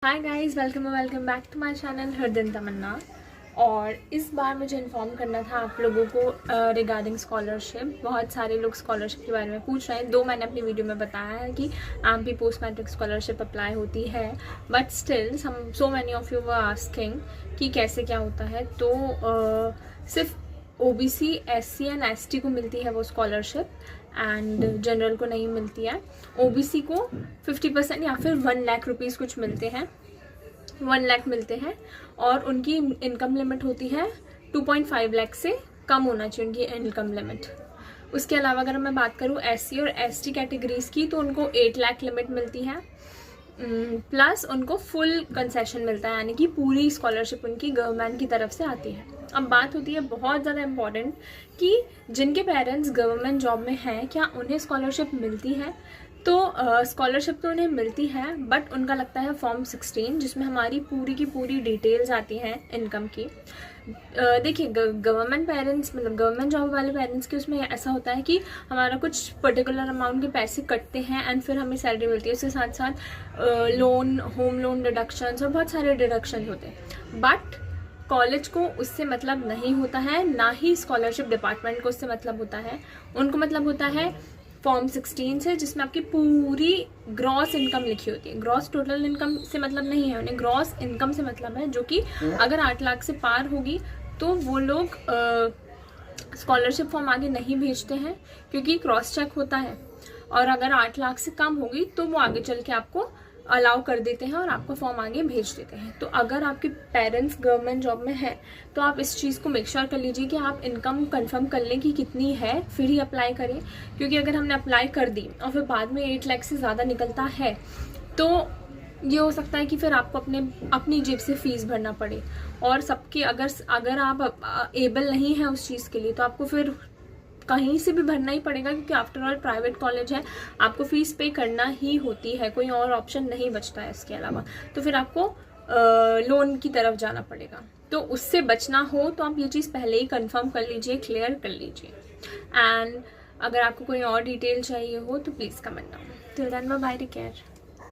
Hi guys, welcome back to my channel हर दिन तमन्ना। और इस बार मुझे इन्फॉर्म करना था आप लोगों को रिगार्डिंग स्कॉलरशिप। बहुत सारे लोग स्कॉलरशिप के बारे में पूछ रहे हैं। दो मैंने अपनी वीडियो में बताया है कि MP post matric scholarship apply होती है, but still so many of you were asking कि कैसे क्या होता है। तो सिर्फ ओबीसी, एससी एंड एसटी को मिलती है वो स्कॉलरशिप एंड जनरल को नहीं मिलती है। ओबीसी को 50% या फिर 1 लाख रुपीज़ कुछ मिलते हैं, 1 लाख मिलते हैं। और उनकी इनकम लिमिट होती है 2.5 लाख से कम होना चाहिए उनकी इनकम लिमिट। उसके अलावा अगर मैं बात करूँ एससी और एसटी कैटेगरीज की, तो उनको 8 लाख लिमिट मिलती है, प्लस उनको फुल कंसेशन मिलता है, यानी कि पूरी स्कॉलरशिप उनकी गवर्नमेंट की तरफ से आती है। अब बात होती है बहुत ज़्यादा इम्पॉर्टेंट कि जिनके पेरेंट्स गवर्नमेंट जॉब में हैं, क्या उन्हें स्कॉलरशिप मिलती है। तो स्कॉलरशिप तो उन्हें मिलती है, बट उनका लगता है फॉर्म 16, जिसमें हमारी पूरी की पूरी डिटेल्स आती हैं इनकम की। देखिए, गवर्नमेंट पेरेंट्स मतलब गवर्नमेंट जॉब वाले पेरेंट्स के उसमें ऐसा होता है कि हमारा कुछ पर्टिकुलर अमाउंट के पैसे कटते हैं एंड फिर हमें सैलरी मिलती है। उसके साथ साथ लोन, होम लोन डिडक्शंस और बहुत सारे डिडक्शन होते हैं। बट कॉलेज को उससे मतलब नहीं होता है, ना ही स्कॉलरशिप डिपार्टमेंट को उससे मतलब होता है। उनको मतलब होता है फॉर्म 16 से, जिसमें आपकी पूरी ग्रॉस इनकम लिखी होती है। ग्रॉस टोटल इनकम से मतलब नहीं है उन्हें, ग्रॉस इनकम से मतलब है, जो कि अगर 8 लाख से पार होगी तो वो लोग स्कॉलरशिप फॉर्म आगे नहीं भेजते हैं, क्योंकि क्रॉस चेक होता है। और अगर 8 लाख से कम होगी तो वो आगे चल के आपको अलाउ कर देते हैं और आपका फॉर्म आगे भेज देते हैं। तो अगर आपके पेरेंट्स गवर्नमेंट जॉब में हैं तो आप इस चीज़ को मेक श्योर कर लीजिए कि आप इनकम कंफर्म कर लें कि कितनी है, फिर ही अप्लाई करें। क्योंकि अगर हमने अप्लाई कर दी और फिर बाद में 8 लाख से ज़्यादा निकलता है तो ये हो सकता है कि फिर आपको अपनी जेब से फीस भरना पड़े। और सबकी अगर आप एबल नहीं है उस चीज़ के लिए, तो आपको फिर कहीं से भी भरना ही पड़ेगा, क्योंकि आफ्टर ऑल प्राइवेट कॉलेज है, आपको फीस पे करना ही होती है, कोई और ऑप्शन नहीं बचता है इसके अलावा। तो फिर आपको लोन की तरफ जाना पड़ेगा। तो उससे बचना हो तो आप ये चीज़ पहले ही कंफर्म कर लीजिए, क्लियर कर लीजिए। एंड अगर आपको कोई और डिटेल चाहिए हो तो please comment down. Till then bye, take care.